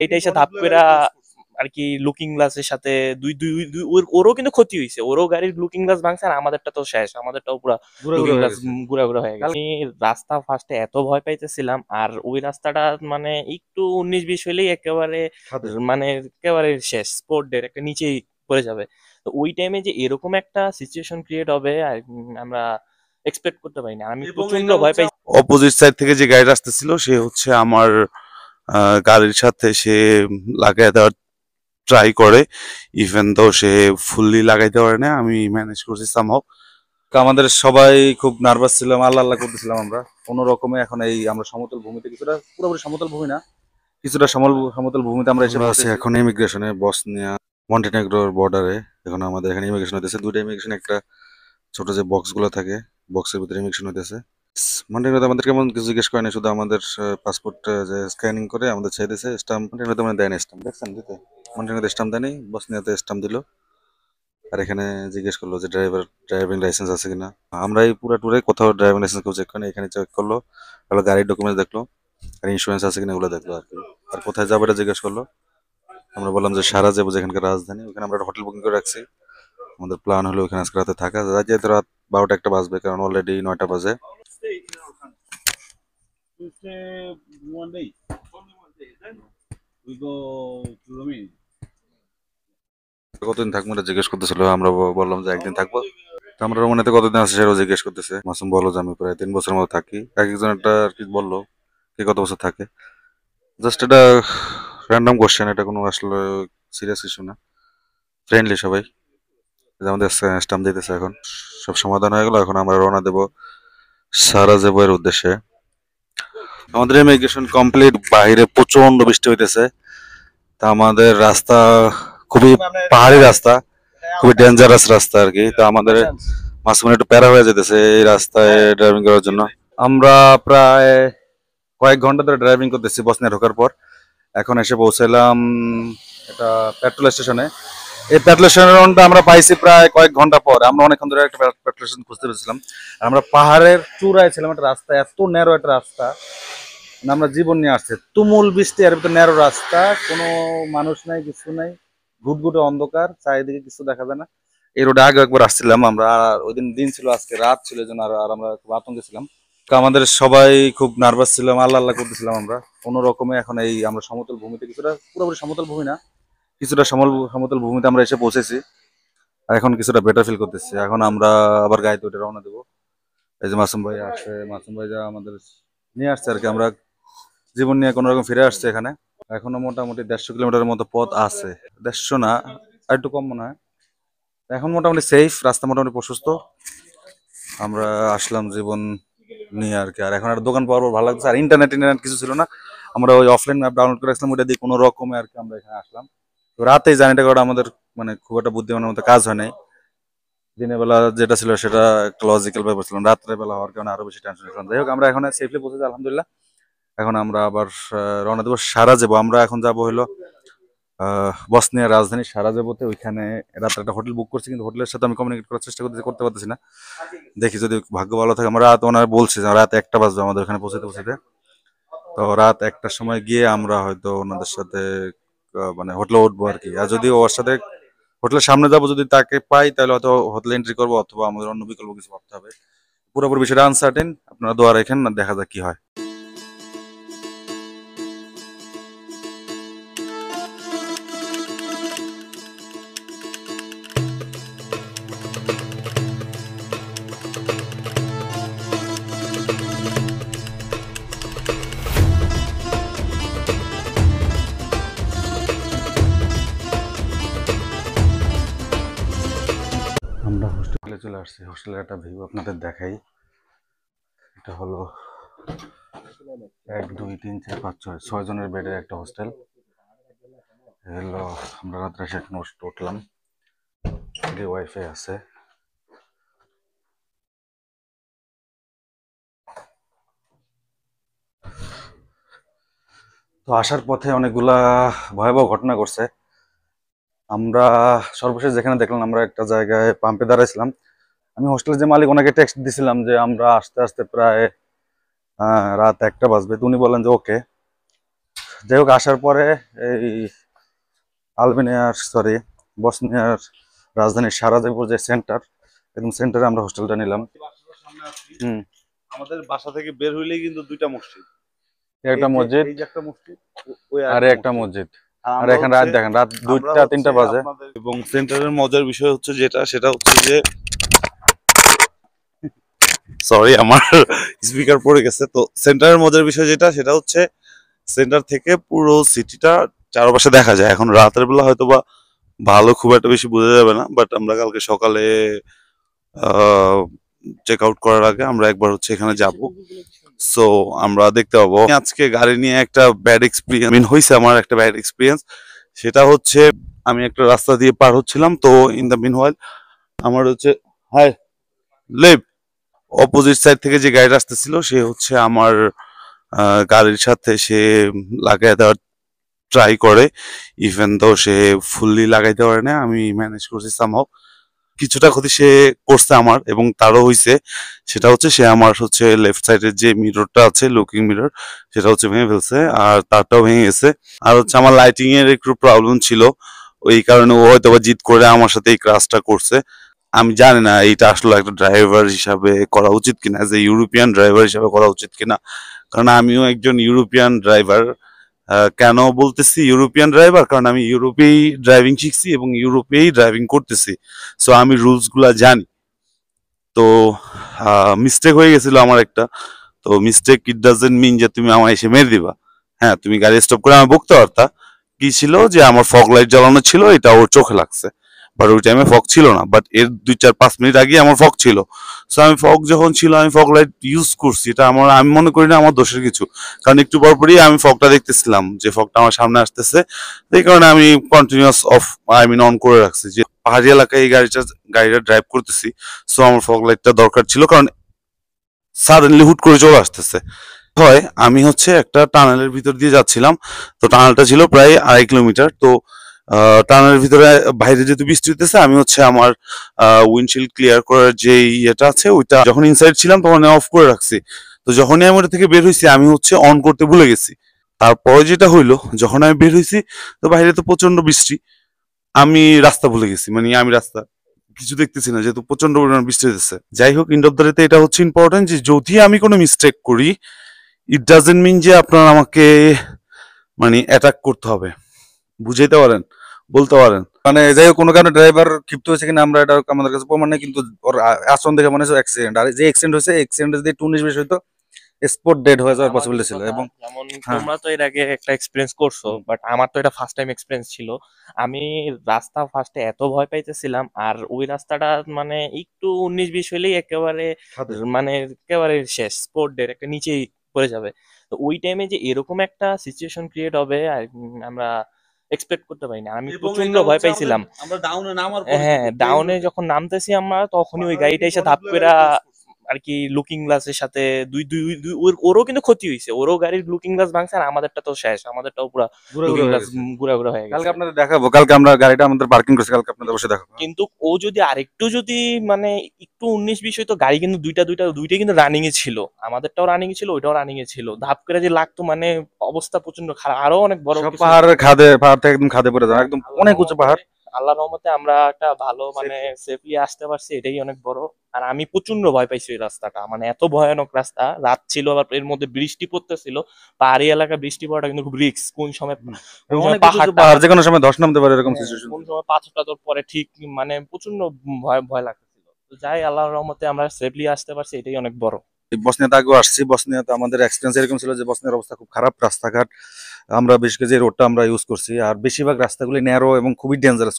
এটা এসে ধাপ করে আর কি লুকিং গ্লাসের সাথে দুই দুই দুই ওরও কিন্তু ক্ষতি হয়েছে, ওরও গাড়ির লুকিং গ্লাস ভাঙছে, আর আমাদেরটা তো শেষ, আমাদেরটাও পুরো ঘুরে ঘুরে লুকিং হয়ে গ্লাস গেছে। গুড়া গুড়া হয়ে গেছে। আমি রাস্তা ফার্স্টে এত ভয় পাইতেছিলাম, আর ওই রাস্তাটা মানে একটু 19-20 হইলেই একেবারে খাদে। মানে একেবারে শেষ, স্পোর্ট ডের একটা নিচেই পড়ে যাবে। তো ওই টাইমে যে এরকম একটা সিচুয়েশন ক্রিয়েট হবে আর আমরা এক্সপেক্ট করতে পারি না, আমি এবং প্রচন্ড এটা ভয় হচ্ছে পাই। অপোজিট সাইড থেকে যে গাড়িটা আসতেছিল সে হচ্ছে আমার গাড়ির সাথে সে লাগাই দেওয়ার ট্রাই করে, ইভেন তো সে ফুললি লাগাইতে পারে না, আমি ম্যানেজ করছি সামহাও। আমাদের সবাই খুব নার্ভাস ছিলাম, আল্লাহ আল্লাহ করতেছিলাম আমরা কোনো রকমে। এখন এই আমরা সমতল ভূমিতে, কিছুটা পুরোপুরি সমতল ভূমি না, কিছুটা সমতল ভূমিতে আমরা এসে আছি এখন ইমিগ্রেশনে, বসনিয়া মন্টেনেগ্রোর বর্ডারে। এখন আমাদের এখানে ইমিগ্রেশন হইতেছে, দুইটা ইমিগ্রেশন, একটা ছোট যে বক্স গুলো থাকে, বক্সের ভিতরে ইমিগ্রেশন হইতেছে। মন্টেনেগ্রোতে আমাদের কেমন কিছু জিজ্ঞেস করে না, শুধু আমাদের পাসপোর্ট যে স্ক্যানিং করে আমাদের ছেড়ে দিয়েছে। স্টাম্প মন্টেনেগ্রোতে মানে দেয় না, স্টাম্প দেখছেন দিতে, মন্টেনেগ্রোতে স্টাম্প দেয়নি, বসনিয়াতে স্টাম্প দিল। আর এখানে জিজ্ঞেস করলো যে ড্রাইভিং লাইসেন্স আছে কিনা। আমরা এই পুরো ট্যুরে কোথাও ড্রাইভিং লাইসেন্স কেউ চেক করেনি, এখানে চেক করলো, হলো গাড়ির ডকুমেন্টস দেখলো, আর ইন্স্যুরেন্স আছে কিনা এগুলো দেখলো আর কি। আর কোথায় যাবো এটা জিজ্ঞেস করলো। আমরা বললাম যে সারাজেবো, যেখানকার রাজধানী, ওখানে আমরা একটা হোটেল বুকিং করে রাখছি। আমাদের প্ল্যান হলো ওখানে আজকে রাতে থাকা, যেহেতু রাত 12টা-1টা বাজবে, কারণ অলরেডি 9টা বাজে। কতদিন থাকবো এটা জিজ্ঞেস করতেছিল, আমরা বললাম যে একদিন থাকবো। তো আমরা রোমানিয়াতে কতদিন আছে সেটাও জিজ্ঞেস করতেছে। মাসুম বললো যে আমি প্রায় 3 বছরের মতো থাকি। এক একজন একটা আর কি বললো কে কত বছর থাকে। জাস্ট এটা র্যান্ডম কোশ্চেন, এটা কোনো আসলে সিরিয়াস কিছু না, ফ্রেন্ডলি সবাই। যে আমাদের স্টাম্প দিতেছে, এখন সব সমাধান হয়ে গেল, এখন আমরা রওনা দেবো সারাজেবো এর উদ্দেশ্যে। আমাদের ইমিগ্রেশন কমপ্লিট, বাইরে প্রচন্ড বৃষ্টি হইতেছে। তা আমাদের রাস্তা খুবই পাহাড়ি রাস্তা, খুবই ডেঞ্জারাস রাস্তা আর কি। তো আমাদের মাঝখানে একটু প্যারা হয়ে যেতেছে এই রাস্তায় ড্রাইভিং করার জন্য। আমরা প্রায় কয়েক ঘন্টা ধরে ড্রাইভিং করতেছি বসনিয়া ঢোকার পর। এখন এসে পৌঁছালাম এটা পেট্রোল স্টেশনে। এই পেট্রোল স্টেশনটা আমরা পাইছি প্রায় কয়েক ঘন্টা পর। আমরা অনেকক্ষণ ধরে একটা পেট্রোল স্টেশন খুঁজতে পেরেছিলাম। আর আমরা পাহাড়ের চূড়ায় ছিলাম, একটা রাস্তা এত ন্যারো একটা রাস্তা, মানে আমরা জীবন নিয়ে আসছে, তুমুল বৃষ্টি, এর ভিতরে ন্যারো রাস্তা, কোনো মানুষ নাই, কিছু নাই, ঘুটঘুটে অন্ধকার, চারিদিকে কিছু দেখা যায় না। এই রোডে আগে একবার আসছিলাম আমরা, আর ওই দিন দিন ছিল, আজকে রাত ছিল, এই জন্য আর আমরা খুব আতঙ্কে ছিলাম। তো আমাদের সবাই খুব নার্ভাস ছিলাম, আল্লাহ আল্লাহ করতেছিলাম আমরা কোনো রকমে। এখন এই আমরা সমতল ভূমিতে, কিছুটা পুরোপুরি সমতল ভূমি না, কিছুটা সমতল ভূমিতে আমরা এসে পৌঁছেছি। আর এখন কিছুটা বেটার ফিল করতেছি। এখন আমরা আবার গাড়িতে উঠে রওনা দেবো। এই যে মাসুম ভাই আসছে, মাসুম ভাই যা আমাদের নিয়ে আসছে আর কি, আমরা জীবন নিয়ে কোনো রকম ফিরে আসছে এখানে। এখনো মোটামুটি 150 কিলোমিটারের মতো পথ আছে, 150 না, আর একটু কম মনে হয়। এখন মোটামুটি সেফ, রাস্তা মোটামুটি প্রশস্ত। আমরা আসলাম জীবন নিয়ে আর কি। আর এখন একটা দোকান পাওয়ার পর ভালো লাগছে। আর ইন্টারনেট কিছু ছিল না, আমরা ওই অফলাইন ম্যাপ ডাউনলোড করে রাখলাম, ওইটা দিয়ে কোনো রকমে আর কি আমরা এখানে আসলাম। তো রাতেই জার্নিটা করা আমাদের মানে খুব একটা বুদ্ধিমানের মতো কাজ হয় নাই। দিনের বেলা যেটা ছিল সেটা একটা লজিক্যাল ব্যাপার ছিল, রাত্রে বেলা হওয়ার কারণে আরো বেশি টেনশন ছিলাম। যাই হোক, আমরা এখন সেফলি পৌঁছেছি আলহামদুলিল্লাহ। এখন আমরা আবার রওনা দেবো সারাজেবো। আমরা এখন যাব হলো বসনিয়ার রাজধানী সারাজেবোতে। ওইখানে রাত্রে একটা হোটেল বুক করছি, কিন্তু হোটেলের সাথে আমি কমিউনিকেট করার চেষ্টা করতে পারতেছি না। দেখি যদি ভাগ্য ভালো থাকে। আমরা রাত, ওনারা বলছে যে রাত 1টা বাজবে আমাদের ওখানে পৌঁছাতে পৌঁছাতে। তো রাত 1টার সময় গিয়ে আমরা হয়তো ওনাদের সাথে মানে হোটেলে উঠবো আর কি। আর যদি ওর সাথে হোটেলের সামনে যাবো, যদি তাকে পাই তাহলে হয়তো হোটেলে এন্ট্রি করবো, অথবা আমাদের অন্য বিকল্প কিছু ভাবতে হবে। পুরোপুরি বিষয়টা আনসার্টেন, আপনারা দোয়া রাখেন, না দেখা যাক কি হয়। আমরা হোস্টেলে চলে আসছি। হোস্টেলের একটা ভিউ আপনাদের দেখাই। এটা হলো 1 2 3 4 5 6 6 জনের বেডের একটা হোস্টেল। হলো আমরা রাত্রে সেখানে উঠলাম, ফ্রি ওয়াইফাই আছে। তো আসার পথে অনেকগুলা ভয়াবহ ঘটনা ঘটছে। আমরা সর্বশেষ যেখানে দেখলাম, আমরা একটা জায়গায় পাম্পে দাঁড়াইছিলাম। আমি হোস্টেলের যে মালিক, ওনাকে টেক্সট দিছিলাম যে আমরা আস্তে আস্তে প্রায় রাত 1টা বাজবে। তো উনি বললেন যে ওকে। যাই হোক, আসার পরে এই বসনিয়ার রাজধানী সারাজেভোর যে সেন্টার, একদম সেন্টারে আমরা হোস্টেলটা নিলাম। হুম, আমাদের বাসা থেকে বের হইলেই কিন্তু দুইটা মসজিদ, একটা মসজিদ এই যে একটা মসজিদ, ওই আর আরেকটা একটা মসজিদ। মসজিদ। আর এখন রাত দেখেন, রাত 2টা 3টা বাজে। এবং সেন্টারের মজার বিষয় হচ্ছে সেটা হচ্ছে যে সরি আমার স্পিকার পড়ে গেছে। তো সেন্টারের মজার বিষয় সেটা হচ্ছে সেন্টার থেকে পুরো সিটিটা চারপাশে দেখা যায়। এখন রাতের বেলা হয়তো বা ভালো খুব একটা বেশি বোঝা যাবে না, বাট আমরা কালকে সকালে চেক আউট করার আগে আমরা একবার হচ্ছে এখানে যাব। সো আমরা দেখতে পাবো। আজকে গাড়ি নিয়ে একটা ব্যাড এক্সপিরিয়েন্স হয়েছে, আমার একটা ব্যাড এক্সপিরিয়েন্স। সেটা হচ্ছে আমি একটা রাস্তা দিয়ে পার হচ্ছিলাম, তো ইন দ্য মিন হোয়াইল আমার হচ্ছে হাই লেফট অপোজিট সাইড থেকে যে গাড়িটা আসতেছিল সে হচ্ছে আমার গাড়ির সাথে সে লাগাই দেওয়ার ট্রাই করে। ইভেন তো সে ফুললি লাগাইতে পারে না, আমি ম্যানেজ করছি সামহাও। কিছুটা ক্ষতি সে করছে আমার, এবং তারও হইছে। সেটা হচ্ছে সে আমার হচ্ছে লেফট সাইডের যে মিররটা আছে, লুকিং মিরর, সেটা হচ্ছে ভেঙে ফেলছে, আর তারটাও ভেঙে গেছে। আর হচ্ছে আমার লাইটিং এর একটু প্রবলেম ছিল, ওই কারণে ও হয়তো বা জিদ করে আমার সাথে এই ক্রাশটা করছে। আমি জানি না এইটা আসলে একটা ড্রাইভার হিসাবে করা উচিত কিনা, যে ইউরোপিয়ান ড্রাইভার হিসাবে করা উচিত কিনা, কারণ আমিও একজন ইউরোপিয়ান ড্রাইভার। কেন বলতেছি ইউরোপিয়ান ড্রাইভার, কারণ আমি ইউরোপেই ড্রাইভিং শিখছি এবং ইউরোপেই ড্রাইভিং করতেছি। সো আমি রুলস গুলা জানি। তো মিস্টেক হয়ে গেছিল আমার একটা। তো মিস্টেক ইট ডাজেন্ট মিন যে তুমি আমায় এসে মেরে দিবা। হ্যাঁ, তুমি গাড়ি স্টপ করে আমি বকতে পারতা। কি ছিল যে আমার ফগ লাইট জ্বালানো ছিল, এটা ওর চোখে লাগছে, বাট ওই টাইমে ফগ ছিল না। বাট এর 2-4-5 মিনিট আগে আমার ফগ ছিল। সো আমি ফগ যখন ছিল আমি ফগ লাইট ইউজ করছি, এটা আমি মনে করি না আমার দোষের কিছু, কারণ একটু পরপরই আমি ফগটা দেখতেছিলাম যে ফগটা আমার সামনে আসতেছে। এই কারণে আমি কন্টিনিউয়াস অন করে রাখছি, যে পাহাড়ি এলাকায় এই গাড়িটা ড্রাইভ করতেছি। সো আমার ফগ লাইটটা দরকার ছিল, কারণ সাডেনলি হুট করে চলে আসতেছে। হয় আমি হচ্ছে একটা টানেলের ভিতর দিয়ে যাচ্ছিলাম। তো টানেলটা ছিল প্রায় 2.5 কিলোমিটার। তো টানেলের ভিতরে বাইরে যেহেতু বৃষ্টি হইতেছে, আমি হচ্ছে আমার উইন্ডশিল্ড ক্লিয়ার করার যে ইয়েটা আছে ওইটা যখন ইনসাইড ছিলাম তখন অফ করে রাখছি। তো যখনই আমি ওটা থেকে বের হয়েছি আমি হচ্ছে অন করতে ভুলে গেছি। তারপরে যেটা হইলো, যখন আমি বের হয়েছি তো বাইরে তো প্রচন্ড বৃষ্টি, আমি রাস্তা ভুলে গেছি, মানে আমি রাস্তা কিছু দেখতেছি না, যেহেতু প্রচন্ড পরিমাণ বৃষ্টি হতেছে। যাই হোক, ইন্ড অফ দ্য ডেতে এটা হচ্ছে ইম্পর্টেন্ট যে যদি আমি কোনো মিস্টেক করি, ইট ডাজেন্ট মিন যে আপনার আমাকে মানে অ্যাটাক করতে হবে। বুঝাইতে পারেন, বলতে পারেন। মানে যাই হোক, কোনো কারণে ড্রাইভার ক্ষিপ্ত হয়েছে কিনা আমরা এটা আমাদের কাছে প্রমাণ নেই, কিন্তু ওর আচরণ দেখে মনে হচ্ছে অ্যাক্সিডেন্ট। আর যে অ্যাক্সিডেন্ট হয়েছে, অ্যাক্সিডেন্ট যদি একটু 19-20 হইতো স্পট ডেড হয়ে যাওয়ার পসিবিলিটি ছিল। এবং যেমন হ্যাঁ, তোমরা তো এর আগে একটা এক্সপিরিয়েন্স করছো, বাট আমার তো এটা ফার্স্ট টাইম এক্সপিরিয়েন্স ছিল। আমি রাস্তা ফার্স্টে এত ভয় পাইতেছিলাম, আর ওই রাস্তাটা মানে একটু 19-20 হইলেই একেবারে মানে একেবারে শেষ, স্পোর্ট ডেট একটা নিচেই পড়ে যাবে। তো ওই টাইমে যে এরকম একটা সিচুয়েশন ক্রিয়েট হবে আর আমরা এক্সপেক্ট করতে পারিনি। আমি প্রচন্ড ভয় পাইছিলাম। আমরা ডাউনে নামার পরে হ্যাঁ, ডাউনে যখন নামতেছি আমরা তখনই ওই গাড়িটা এসে ধাপ করে আর কি লুকিং গ্লাসের সাথে দুই দুই দুই ওরও কিন্তু ক্ষতি হয়েছে, ওরও গাড়ির লুকিং গ্লাস ভাঙছে, আর আমাদেরটা তো শেষ, আমাদেরটাও পুরো ঘুরে লুকিং ঘুরে হয়ে গ্লাস গেছে। গুড়া গুড়া হয়ে কালকে গেছে। আপনাদের দেখাবো, কালকে আমরা গাড়িটা আমাদের পার্কিং করছি, কালকে আপনাদের বসে দেখাবো। কিন্তু ও যদি আরেকটু যদি মানে একটু 19-20 হইতো, গাড়ি কিন্তু দুইটাই কিন্তু রানিং এ ছিল, আমাদেরটাও রানিং এ ছিল, ওইটাও রানিং এ ছিল, ধাপ করে যে লাগতো মানে অবস্থা প্রচন্ড খারাপ, আরো অনেক বড় সব কিছু। পাহাড় থেকে একদম খাদে পড়ে যাবে, একদম অনেক উঁচু পাহাড়। আল্লাহর রহমতে আমরা একটা ভালো মানে সেফলি আসতে পারছি, এটাই অনেক বড়। আর আমি প্রচন্ড ভয় পাইছি ওই রাস্তাটা, মানে এত ভয়ানক রাস্তা, রাত ছিল, আবার এর মধ্যে বৃষ্টি পড়তেছিল। পাহাড়ি এলাকা বৃষ্টি পড়াটা কিন্তু খুব রিস্ক, কোন সময় অনেক উঁচু পাহাড়, যে কোনো সময় ধস নামতে পারে, এরকম সিচুয়েশন। কোন সময় পাথর টাথর পরে ঠিক মানে প্রচন্ড ভয় ভয় লাগতেছিল। তো যাই আল্লাহর রহমতে আমরা সেফলি আসতে পারছি, এটাই অনেক বড়। বসনিয়াতে আগেও আসছি, বসনিয়াতে আমাদের এক্সপিরিয়েন্স এরকম ছিল যে বসনিয়ার অবস্থা খুব খারাপ, রাস্তাঘাট আমরা বেশ কিছু রোডটা আমরা ইউজ করছি, আর বেশিরভাগ রাস্তাগুলি ন্যারো এবং খুবই ডেঞ্জারাস,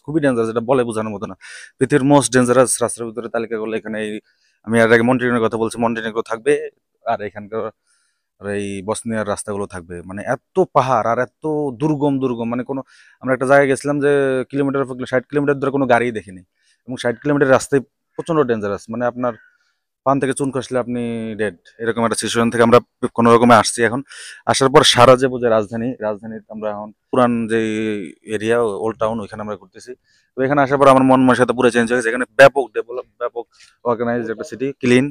এটা বলে বোঝানোর মতো না। পৃথিবীর মোস্ট ডেঞ্জারাস রাস্তার ভিতরে তালিকা করলে এখানে আমি এর আগে মন্টিনেগ্রোর কথা বলছি, মন্টিনেগ্রো থাকবে, আর এখানকার আর এই বসনিয়ার রাস্তাগুলো থাকবে। মানে এত পাহাড় আর এত দুর্গম দুর্গম, মানে কোনো আমরা একটা জায়গায় গেছিলাম যে 60 কিলোমিটার ধরে কোনো গাড়ি দেখিনি, এবং 60 কিলোমিটার রাস্তায় প্রচন্ড ডেঞ্জারাস, মানে আপনার পান থেকে চুন খসলে আপনি ডেড, এরকম একটা সিচুয়েশন থেকে আমরা কোনো রকমে আসছি। এখন আসার পর সারাজেভো যে রাজধানী আমরা এখন পুরান যে এরিয়া ওল্ড টাউন, ওইখানে আমরা ঘুরতেছি। তো এখানে আসার পর আমার মন মানসিকতা পুরো চেঞ্জ হয়ে গেছে। এখানে ব্যাপক ডেভেলপ, ব্যাপক অর্গানাইজড একটা সিটি, ক্লিন,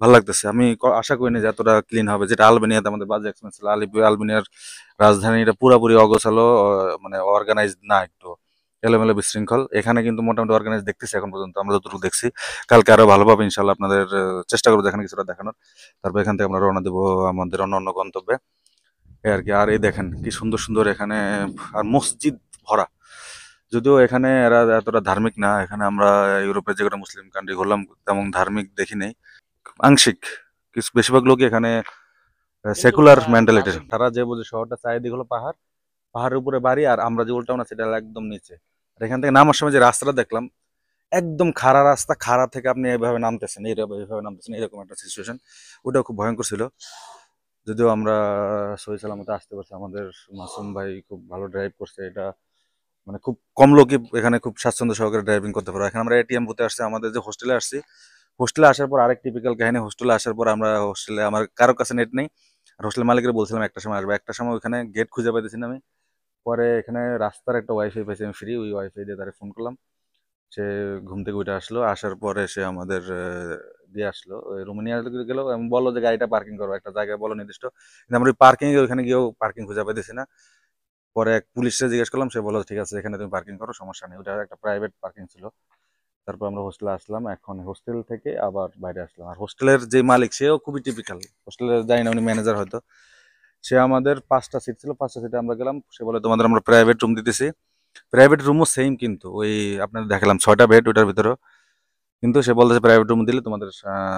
ভালো লাগতেছে। আমি আশা করিনি যে এতটা ক্লিন হবে, যেটা আলবেনিয়াতে আমাদের বাজে এক্সপেরিয়েন্স ছিল। আলবেনিয়ার রাজধানী এটা পুরাপুরি অগোছালো, মানে অর্গানাইজড না, একটু এলোমেলো বিশৃঙ্খল। এখানে কিন্তু মোটামুটি অর্গানাইজ দেখতেছি এখন পর্যন্ত, আমরা যতটুকু দেখছি। কালকে আরো ভালোভাবে ইনশাল্লাহ আপনাদের চেষ্টা করবো দেখানো, কিছুটা দেখানোর। তারপর এখান থেকে আমরা রওনা দেবো আমাদের অন্য অন্য গন্তব্যে, এই আর কি। আর এই দেখেন কি সুন্দর সুন্দর এখানে, আর মসজিদ ভরা। যদিও এখানে এরা এতটা ধার্মিক না, এখানে আমরা ইউরোপের যে কটা মুসলিম কান্ট্রি ঘুরলাম তেমন ধার্মিক দেখি নাই, আংশিক। কিছু বেশিরভাগ লোকই এখানে সেকুলার মেন্টালিটির। তারা যে বুঝে শহরটা চারিদিক হলো পাহাড়, পাহাড়ের উপরে বাড়ি, আর আমরা যে উল্টা না সেটা হলো একদম নিচে। আর এখান থেকে নামার সময় যে রাস্তাটা দেখলাম, একদম খাড়া রাস্তা, খাড়া থেকে আপনি এইভাবে নামতেছেন, এইভাবে নামতেছেন, এরকম একটা সিচুয়েশন। ওটাও খুব ভয়ঙ্কর ছিল। যদিও আমরা সহি সালামতে আসতে পারছি, আমাদের মাসুম ভাই খুব ভালো ড্রাইভ করছে। এটা মানে খুব কম লোকই এখানে খুব স্বাচ্ছন্দ্য সহকারে ড্রাইভিং করতে পারে। এখানে আমরা এটিএম বুথে আসছি, আমাদের যে হোস্টেলে আসছি, হোস্টেলে আসার পর আরেক টিপিক্যাল কাহিনী। হোস্টেলে আসার পর আমরা হোস্টেলে, আমার কারো কাছে নেট নেই, আর হোস্টেল মালিকের বলছিলাম একটা সময় আসবে, একটা সময় ওখানে গেট খুঁজে পাইতেছি না আমি। পরে এখানে রাস্তার একটা ওয়াইফাই পাইছি আমি ফ্রি, ওই ওয়াইফাই দিয়ে তারা ফোন করলাম। সে ঘুম থেকে উঠে আসলো, আসার পরে সে আমাদের দিয়ে আসলো, ওই রুমে নিয়ে আসলো, গেলো এবং বললো যে গাড়িটা পার্কিং করো একটা জায়গায়, বলো নির্দিষ্ট। কিন্তু আমরা ওই পার্কিং ওইখানে গিয়েও পার্কিং খুঁজে পাইতেছি না। পরে এক পুলিশে জিজ্ঞেস করলাম, সে বললো ঠিক আছে এখানে তুমি পার্কিং করো, সমস্যা নেই। ওটা একটা প্রাইভেট পার্কিং ছিল। তারপর আমরা হোস্টেলে আসলাম, এখন হোস্টেল থেকে আবার বাইরে আসলাম। আর হোস্টেলের যে মালিক সেও খুবই টিপিক্যাল, হোস্টেলের জানি না উনি ম্যানেজার হয়তো। সে আমাদের 5টা সিট ছিল, 5টা সিটে আমরা গেলাম, সে বলে তোমাদের আমরা প্রাইভেট রুম দিতেছি। প্রাইভেট রুমও সেম, কিন্তু ওই আপনাদের দেখালাম 6টা বেড ওইটার ভিতরে, কিন্তু সে বলতেছে প্রাইভেট রুম দিলে তোমাদের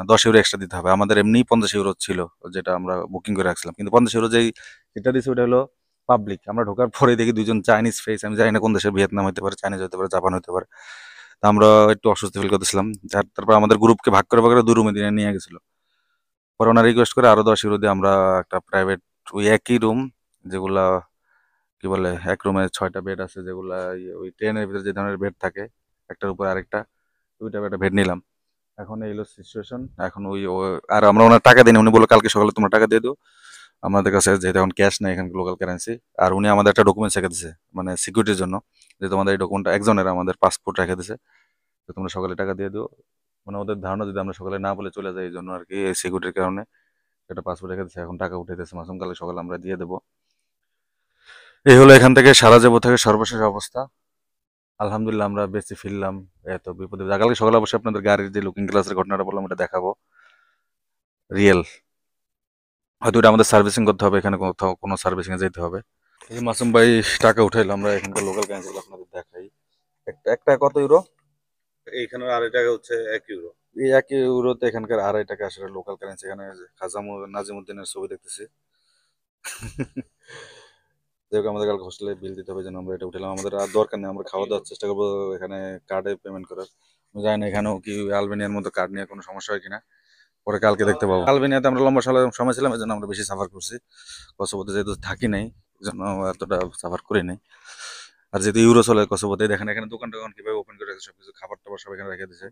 10 ইউরো এক্সট্রা দিতে হবে। আমাদের এমনি 50 ইউরো ছিল, যেটা আমরা বুকিং করে রাখছিলাম। কিন্তু 50 ইউরো যেই যেটা দিচ্ছে ওটা হলো পাবলিক। আমরা ঢোকার পরে দেখি দুইজন চাইনিজ ফেস, আমি জানি না কোন দেশের, ভিয়েতনাম হতে পারে, চাইনিজ হতে পারে, জাপান হতে পারে। তা আমরা একটু অস্বস্তি ফিল করতেছিলাম। তারপর আমাদের গ্রুপকে ভাগ করে ভাগ করে 2 রুমে দিয়ে নিয়ে গেছিল। পরে ওনার রিকোয়েস্ট করে আরো 10 ইউরো দিয়ে আমরা একটা প্রাইভেট, ওই একই রুম, যেগুলা কি বলে, এক রুমে 6টা বেড আছে, যেগুলা ওই ট্রেনের ভিতরে যে ধরনের বেড থাকে একটার উপর আরেকটা, ওইটা একটা বেড নিলাম। এখন এই হলো সিচুয়েশন। এখন আর আমরা ওনার টাকা দিই, উনি বললো কালকে সকালে তোমরা টাকা দিয়ে দিও। আমাদের কাছে যেহেতু এখন ক্যাশ নেই, এখানে লোকাল কারেন্সি। আর উনি আমাদের একটা ডকুমেন্টস রেখে দিছে, মানে সিকিউরিটির জন্য, যে তোমাদের এই ডকুমেন্টটা একজনের, আমাদের পাসপোর্ট রেখে দিছে, তো তোমরা সকালে টাকা দিয়ে দিও। মানে ওদের ধারণা যদি আমরা সকালে না বলে চলে যাই, এই জন্য আর কি, এই সিকিউরিটির কারণে একটা পাসপোর্ট রেখে দিচ্ছে। এখন টাকা উঠাইতেছে, মাসুম কালে সকালে আমরা দিয়ে দেবো। এই হলো এখান থেকে সারা যাবো থেকে সর্বশেষ অবস্থা। আলহামদুলিল্লাহ আমরা বেঁচে ফিরলাম এত বিপদে। কালকে সকালে অবশ্যই আপনাদের গাড়ির যে লুকিং গ্লাসের ঘটনাটা বললাম ওটা দেখাবো, রিয়েল। হয়তো এটা আমাদের সার্ভিসিং করতে হবে, এখানে কোথাও কোনো সার্ভিসিং এ যেতে হবে। এই যে মাসুম ভাই টাকা উঠাইলাম, আমরা এখানকার লোকাল কারেন্সি আপনাদের দেখাই। একটা কত ইউরো? এইখানে 2.5 টাকা হচ্ছে 1 ইউরো। এই 1 ইউরোতে এখানকার 2.5 টাকা আসলে লোকাল কারেন্সি। এখানে খাজা নাজিমুদ্দিনের ছবি দেখতেছি। যাই হোক, আমাদের কালকে হোস্টেলে বিল দিতে হবে, যেন আমরা এটা উঠালাম। আমাদের আর দরকার নেই, আমরা খাওয়া দাওয়ার চেষ্টা করবো এখানে কার্ডে পেমেন্ট করার। আমি জানি না এখানেও কি আলবেনিয়ার মতো কার্ড নিয়ে কোনো সমস্যা হয় কিনা, পরে কালকে দেখতে পাবো। আলবেনিয়াতে আমরা লম্বা সময় ছিলাম, এই জন্য আমরা বেশি সাফার করছি। কসোভোতে যেহেতু থাকি নাই, এই জন্য এতটা সাফার করি নাই। আর যেহেতু ইউরো চলে কসোভোতে, দেখেন এখানে দোকান টোকান কিভাবে ওপেন করে সবকিছু, খাবার টাবার সব এখানে রেখে দিছে।